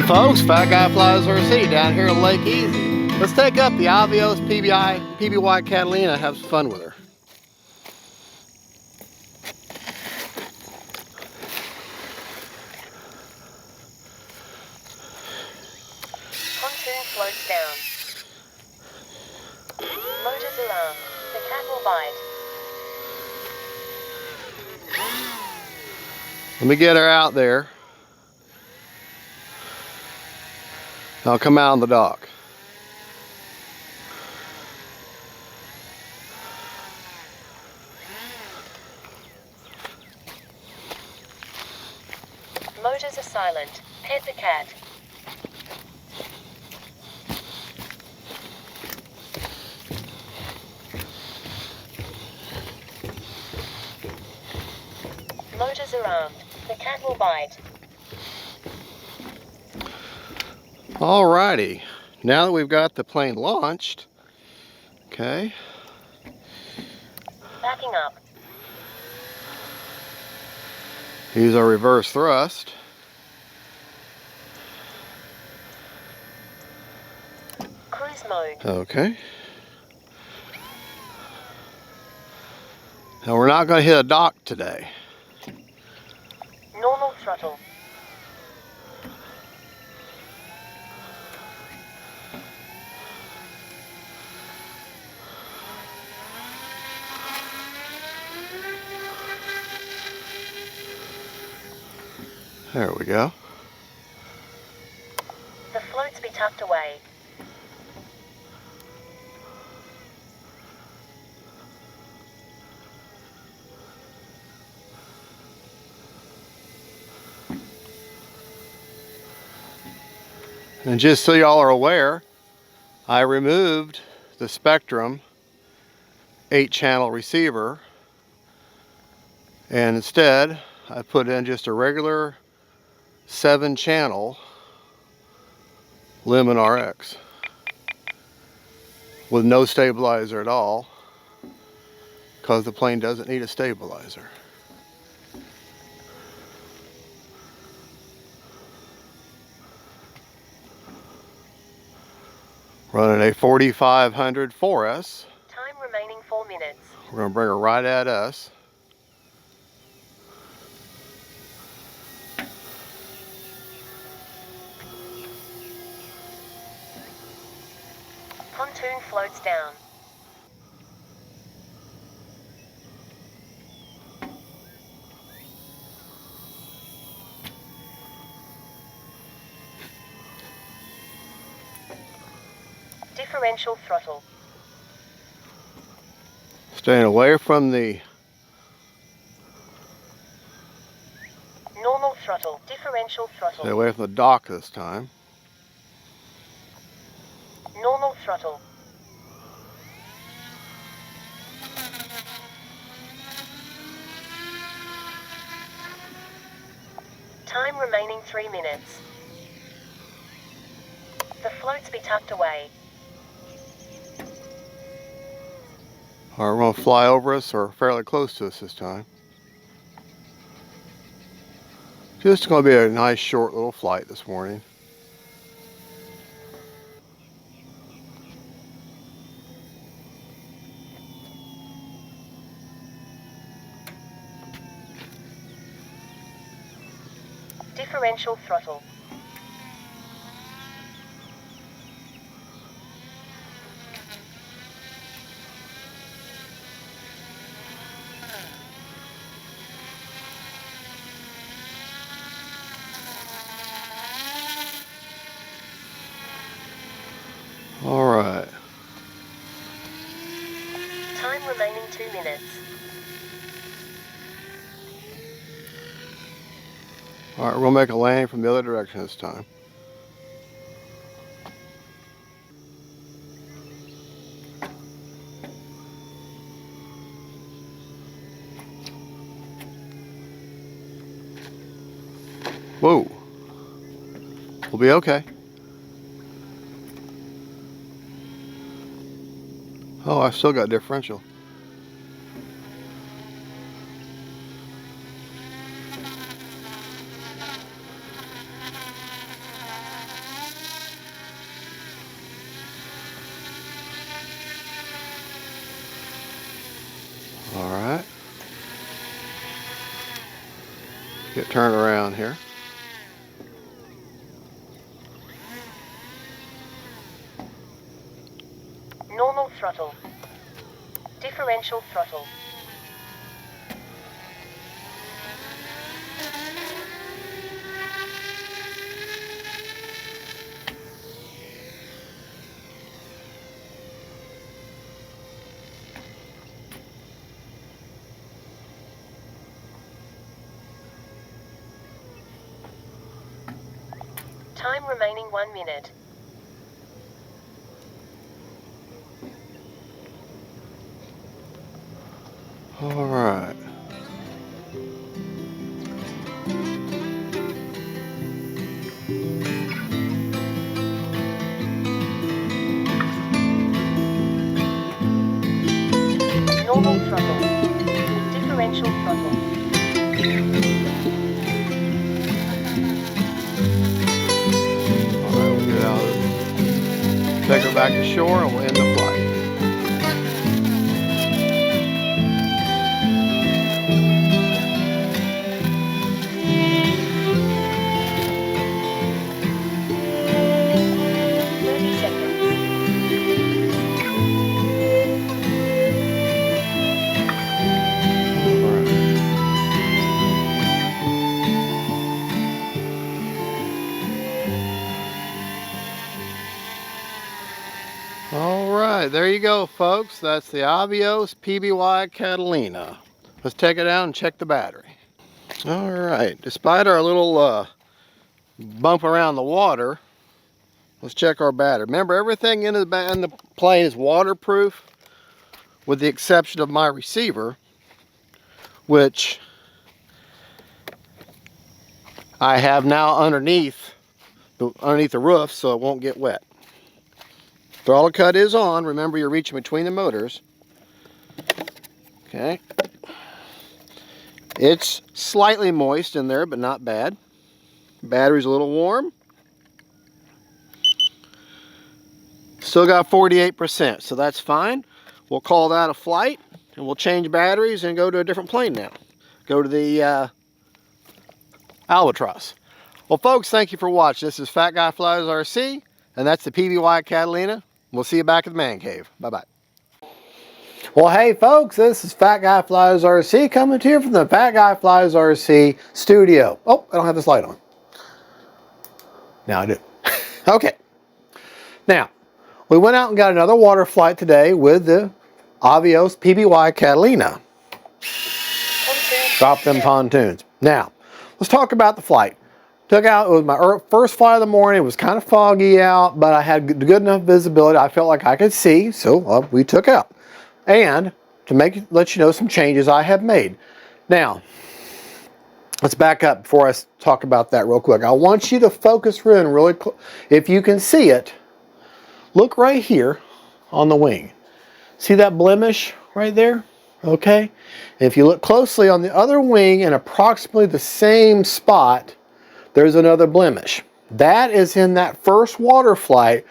Hey folks, Fat Guy Flies RC down here in Lake Easy. Let's take up the AVIOS PBY Catalina and have some fun with her. Pontoon floats down. Motors alarm. The cat will bite. Let me get her out there. I'll come out on the dock. Motors are silent. Pet the cat. Motors are armed. The cat will bite. Alrighty, now that we've got the plane launched, okay, Backing up. use our reverse thrust. Cruise mode. Okay. Now we're not going to hit a dock today. Normal throttle. There we go. The floats be tucked away. And just so y'all are aware, I removed the Spectrum 8-channel receiver, and instead I put in just a regular 7-channel Lemon RX with no stabilizer at all, because the plane doesn't need a stabilizer. Running a 4500 4S. Time remaining 4 minutes. We're going to bring her right at us. Pontoon floats down. Differential throttle. Staying away from the Normal throttle. Differential throttle. stay away from the dock this time. Normal throttle. Time remaining 3 minutes. The floats be tucked away. Alright, we're going to fly over us or fairly close to us this time. Just going to be a nice short little flight this morning. Differential throttle. Alright. Time remaining 2 minutes. Alright, we're going to make a landing from the other direction this time. Whoa. We'll be okay. Oh, I still got differential. All right. Get turned around here. Normal throttle. Differential throttle. Time remaining 1 minute. All right. Normal throttle. Differential throttle. All right, we'll get out of it. Take her back to shore and we'll end the flight. All right, there you go, folks. That's the AVIOS PBY Catalina. Let's take it out and check the battery. All right, despite our little bump around the water, let's check our battery. Remember, everything in the plane is waterproof, with the exception of my receiver, which I have now underneath the roof, so it won't get wet. Throttle cut is on. Remember, you're reaching between the motors. Okay. It's slightly moist in there, but not bad. Battery's a little warm. Still got 48%, so that's fine. We'll call that a flight, and we'll change batteries and go to a different plane now. Go to the Albatross. Well, folks, thank you for watching. This is Fat Guy Flies RC, and that's the PBY Catalina. We'll see you back at the man cave. Bye-bye. Well, hey, folks, this is Fat Guy Flies RC coming to you from the Fat Guy Flies RC studio. Oh, I don't have this light on. Now I do. Okay. Now, we went out and got another water flight today with the AVIOS PBY Catalina. Drop them pontoons. Now, let's talk about the flight. Took out, it was my first flight of the morning. It was kind of foggy out, but I had good enough visibility. I felt like I could see, so we took out. And to let you know some changes I have made. Now, let's back up before I talk about that real quick. I want you to focus in really close. If you can see it, look right here on the wing. See that blemish right there? Okay. If you look closely on the other wing in approximately the same spot, there's another blemish. That is in that first water flight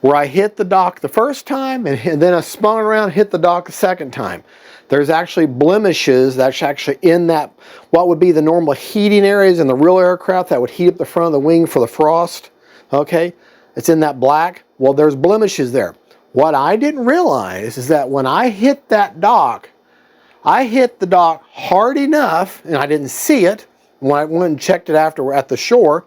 where I hit the dock the first time and then I spun around and hit the dock the second time. There's actually blemishes that's actually in that, what would be the normal heating areas in the real aircraft that would heat up the front of the wing for the frost. Okay, it's in that black. Well, there's blemishes there. What I didn't realize is that when I hit that dock, I hit the dock hard enough, and I didn't see it when I went and checked it after at the shore.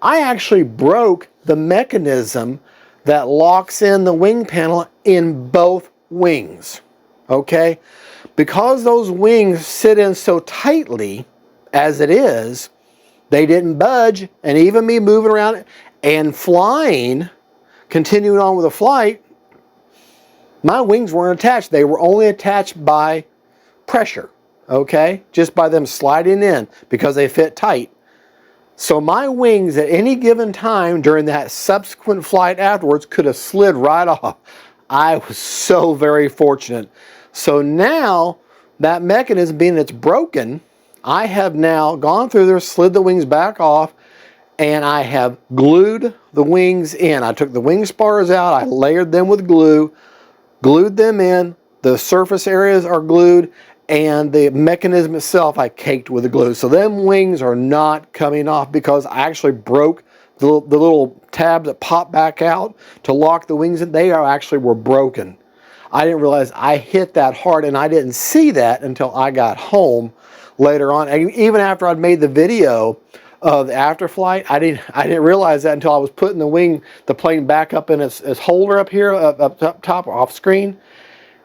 I actually broke the mechanism that locks in the wing panel in both wings. Okay? Because those wings sit in so tightly as it is, they didn't budge, and even me moving around and flying, continuing on with the flight, my wings weren't attached. They were only attached by pressure, okay? Just by them sliding in because they fit tight. So my wings at any given time during that subsequent flight afterwards could have slid right off. I was so very fortunate. So now that mechanism being it's broken, I have now gone through there, slid the wings back off, and I have glued the wings in. I took the wing spars out, I layered them with glue, glued them in, the surface areas are glued, and the mechanism itself I caked with the glue. So them wings are not coming off because I actually broke the little tabs that pop back out to lock the wings in. They were broken. I didn't realize I hit that hard, and I didn't see that until I got home later on. And even after I'd made the video of the afterflight, I didn't realize that until I was putting the plane back up in its holder up here, up top, off screen.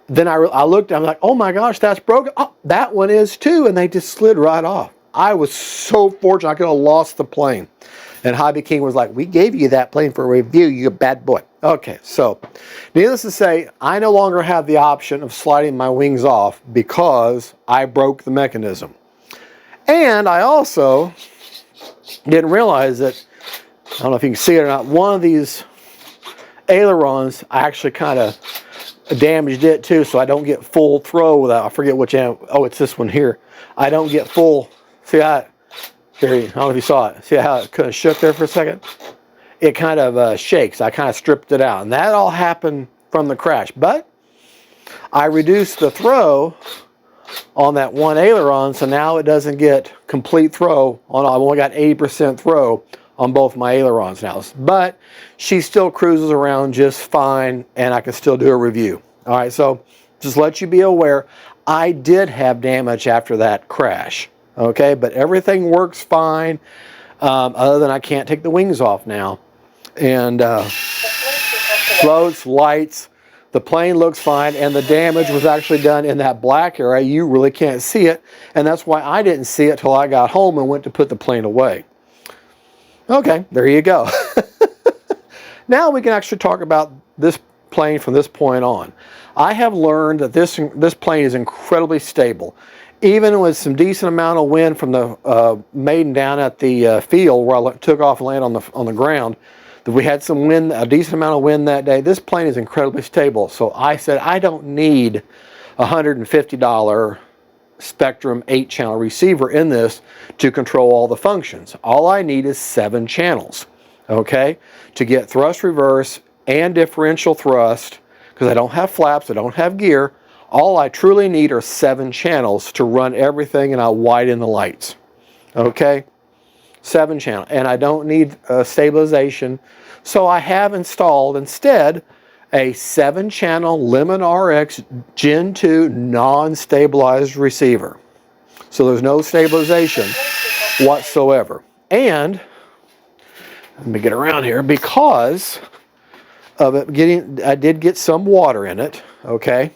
Then I looked, I'm like, oh my gosh, that's broken. Oh, that one is too, and they just slid right off. I was so fortunate. I could have lost the plane. And Hobby King was like, we gave you that plane for a review, you bad boy. Okay, so needless to say, I no longer have the option of sliding my wings off because I broke the mechanism. And I also didn't realize that, I don't know if you can see it or not, one of these ailerons, I actually kind of damaged it too, so I don't get full throw without, I forget which end, oh, it's this one here. I don't get full, see how, here, I don't know if you saw it, see how it kind of shook there for a second? It kind of shakes. I kind of stripped it out, and that all happened from the crash. But I reduced the throw on that one aileron, so now it doesn't get complete throw on. I've only got 80% throw on both my ailerons now, but she still cruises around just fine, and I can still do a review. All right, so just let you be aware, I did have damage after that crash. Okay, but everything works fine, other than I can't take the wings off now. And floats, lights, the plane looks fine, and the damage was actually done in that black area. You really can't see it, and that's why I didn't see it till I got home and went to put the plane away. Okay, there you go. Now we can actually talk about this plane from this point on. I have learned that this plane is incredibly stable. Even with some decent amount of wind from the maiden down at the field where I took off and landed on the ground, that we had some wind, a decent amount of wind that day. This plane is incredibly stable. So I said I don't need a $150 Spectrum 8-channel receiver in this to control all the functions. All I need is 7 channels, okay, to get thrust reverse and differential thrust, because I don't have flaps, I don't have gear. All I truly need are 7 channels to run everything, and I'll widen the lights. Okay? 7 channel. And I don't need stabilization. So I have installed instead a 7-channel Lemon RX Gen 2 non-stabilized receiver. So there's no stabilization whatsoever. And, let me get around here, because of it I did get some water in it, okay?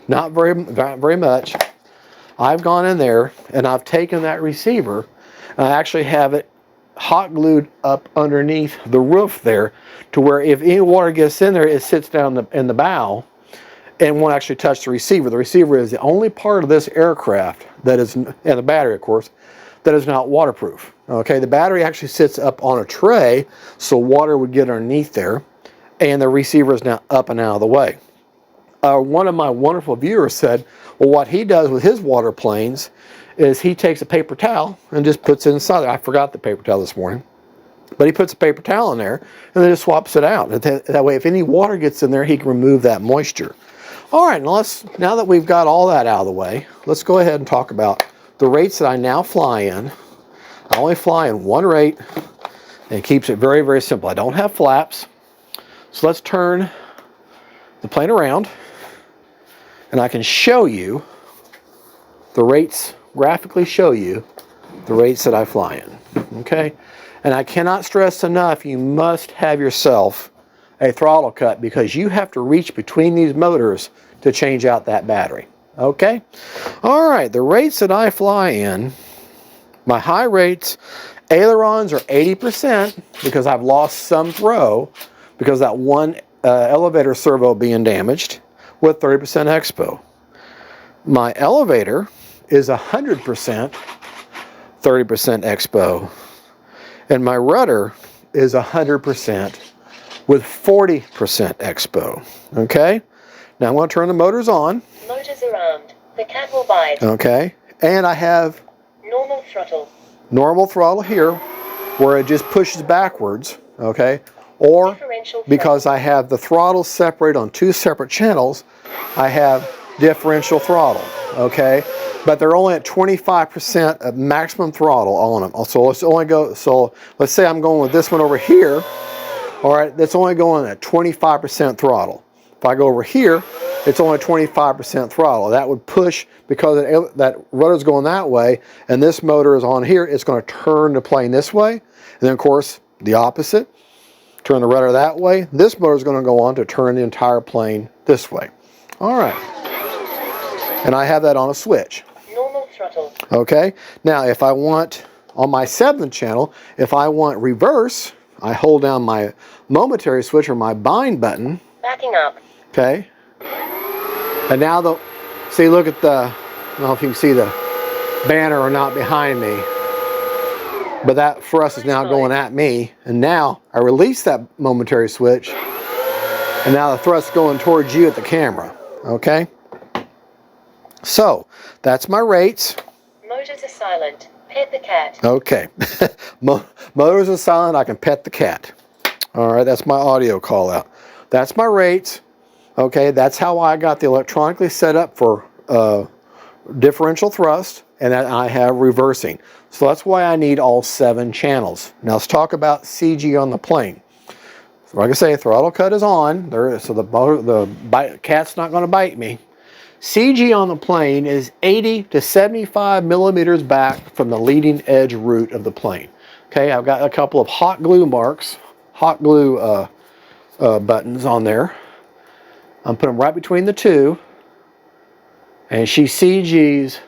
Not very much. I've gone in there and I've taken that receiver and I actually have it hot glued up underneath the roof there, to where if any water gets in there, it sits down in the bow and won't actually touch the receiver. The receiver is the only part of this aircraft that is, and the battery of course, that is not waterproof. Okay, the battery actually sits up on a tray so water would get underneath there, and the receiver is now up and out of the way. One of my wonderful viewers said, well, what he does with his water planes is he takes a paper towel and just puts it inside there. I forgot the paper towel this morning. But he puts a paper towel in there and then just swaps it out. And that way, if any water gets in there, he can remove that moisture. All right, now that we've got all that out of the way, let's go ahead and talk about the rates that I now fly in. I only fly in one rate, and it keeps it very, very simple. I don't have flaps. So let's turn the plane around, and I can show you the rates, graphically show you the rates that I fly in, okay? And I cannot stress enough, you must have yourself a throttle cut, because you have to reach between these motors to change out that battery, okay? All right, the rates that I fly in, my high rates, ailerons are 80% because I've lost some throw because that one elevator servo being damaged, with 30% expo. My elevator is 100%, 30% expo. And my rudder is 100% with 40% expo. Okay? Now I'm going to turn the motors on. Motors are armed. The cat will bite. Okay. And I have Normal throttle. normal throttle here, where it just pushes backwards. Okay? Or Differential because I have the throttle separated on 2 separate channels, I have differential throttle, okay? But they're only at 25% of maximum throttle on them. So let's only go, so let's say I'm going with this one over here, all right, that's only going at 25% throttle. If I go over here, it's only 25% throttle. That would push, because that rudder's going that way, and this motor is on here, it's going to turn the plane this way. And then of course, the opposite, turn the rudder that way. This motor is going to go on to turn the entire plane this way. All right. And I have that on a switch. Normal throttle. Okay. Now, if I want, on my 7th channel, if I want reverse, I hold down my momentary switch or my bind button. Backing up. Okay. And now see, look at I don't know if you can see the banner or not behind me, but that thrust is now going at me. And now I release that momentary switch, and now the thrust is going towards you at the camera. Okay. So that's my rates. Motors are silent. Pet the cat. Okay. Motors are silent. I can pet the cat. All right. That's my audio call out. That's my rates. Okay. That's how I got the electronically set up for differential thrust, and that I have reversing. So that's why I need all 7 channels. Now let's talk about CG on the plane. So like I say, throttle cut is on. So the cat's not going to bite me. CG on the plane is 80 to 75 millimeters back from the leading edge root of the plane. Okay, I've got a couple of hot glue marks, hot glue buttons on there. I'm putting them right between the two, and she CGs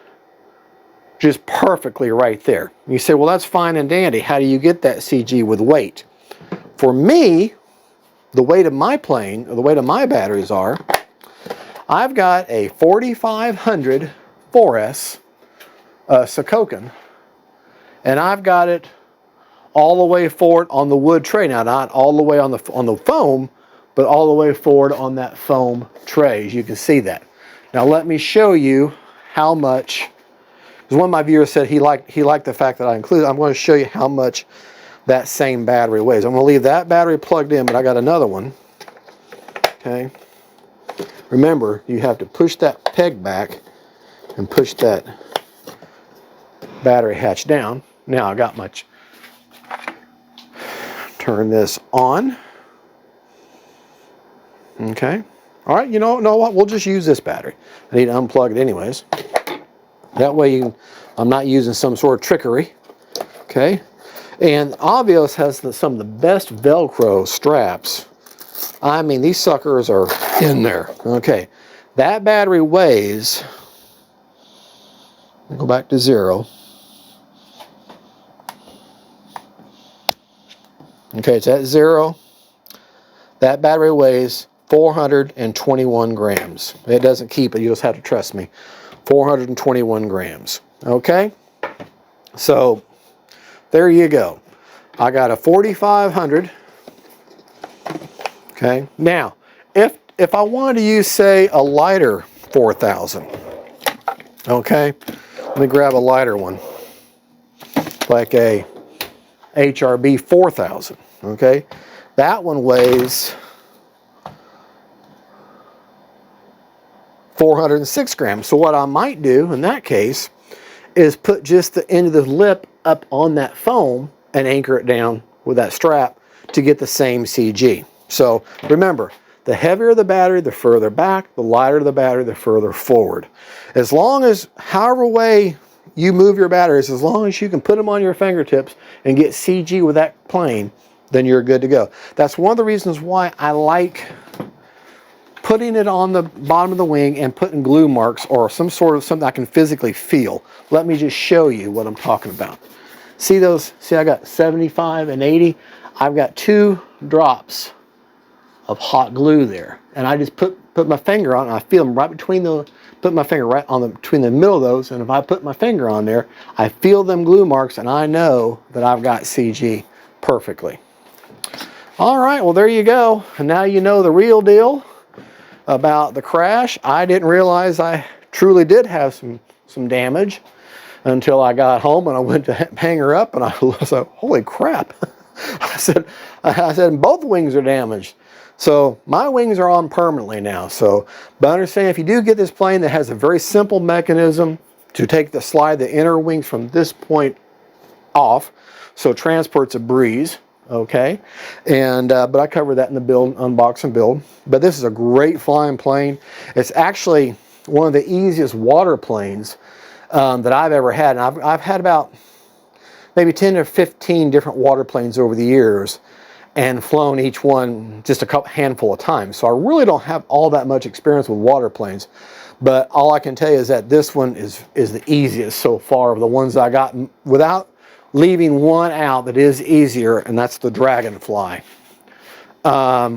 just perfectly right there. You say, well, that's fine and dandy. How do you get that CG with weight? For me, the weight of my plane, or the weight of my batteries are, I've got a 4500 4S Sokokin, and I've got it all the way forward on the wood tray. Now, not all the way on the foam, but all the way forward on that foam tray, as you can see that. Now, let me show you how much, because one of my viewers said he liked the fact that I included, I'm going to show you how much that same battery weighs. I'm going to leave that battery plugged in, but I got another one. Okay. Remember, you have to push that peg back and push that battery hatch down. Now I got my, turn this on. Okay. All right, you know what? We'll just use this battery. I need to unplug it anyways. That way I'm not using some sort of trickery. Okay. And Avios has some of the best Velcro straps. I mean, these suckers are in there. Okay, that battery weighs, go back to 0. Okay, it's at 0. That battery weighs 421 grams. It doesn't keep it, you just have to trust me. 421 grams. Okay, so there you go. I got a 4500. Okay, now, if I wanted to use, say, a lighter 4000, okay, let me grab a lighter one, like a HRB 4000, okay, that one weighs 406 grams. So what I might do in that case is put just the end of the lip up on that foam and anchor it down with that strap to get the same CG. So remember, the heavier the battery, the further back, the lighter the battery, the further forward. As long as, however way you move your batteries, as long as you can put them on your fingertips and get CG with that plane, then you're good to go. That's one of the reasons why I like putting it on the bottom of the wing and putting glue marks or some sort of something I can physically feel. Let me just show you what I'm talking about. See those? See, I got 75 and 80. I've got 2 drops of hot glue there, and I just put my finger on it, and I feel them right between put my finger right on between the middle of those, and if I put my finger on there, I feel them glue marks, and I know that I've got CG perfectly. All right, well, there you go, and now you know the real deal about the crash. I didn't realize I truly did have some damage until I got home and I went to hang her up, and I was like, holy crap. I said, both wings are damaged. So my wings are on permanently now. So, but understand, if you do get this plane that has a very simple mechanism to slide the inner wings from this point off, so transport's a breeze. Okay, and but I covered that in the build, unbox and build. But this is a great flying plane. It's actually one of the easiest water planes that I've ever had. And I've had about maybe 10 or 15 different water planes over the years, and flown each one just a handful of times. So I really don't have all that much experience with water planes. But all I can tell you is that this one is the easiest so far of the ones I got, without leaving one out that is easier, and that's the Dragonfly,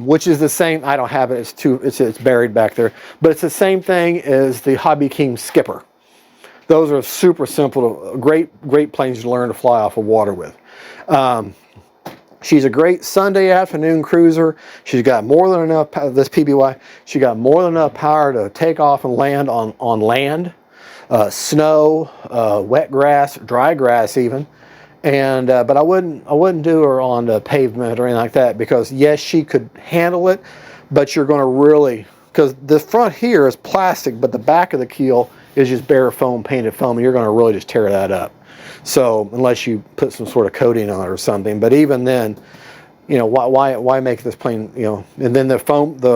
which is the same. I don't have it. It's buried back there, but it's the same thing as the Hobby King Skipper. Those are super simple, great planes to learn to fly off of water with. She's a great Sunday afternoon cruiser. She's got more than enough. This PBY, she got more than enough power to take off and land on land, snow, wet grass, dry grass even. And but I wouldn't do her on the pavement or anything like that, because yes, she could handle it, but you're going to really, because the front here is plastic, but the back of the keel is just bare foam, painted foam, and you're going to really just tear that up. So unless you put some sort of coating on it or something, but even then, you know, why make this plane, you know? And then the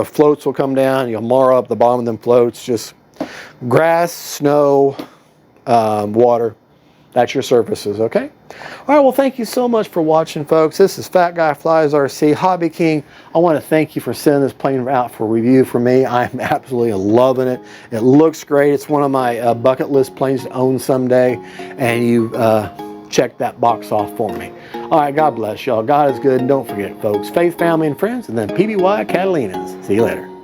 floats will come down, you'll mar up the bottom of them floats. Just grass, snow, water. That's your surfaces, okay? All right, well, thank you so much for watching, folks. This is Fat Guy Flies RC, Hobby King. I want to thank you for sending this plane out for review for me. I'm absolutely loving it. It looks great. It's one of my bucket list planes to own someday, and you checked that box off for me. All right, God bless y'all. God is good, and don't forget, folks, faith, family, and friends, and then PBY Catalinas. See you later.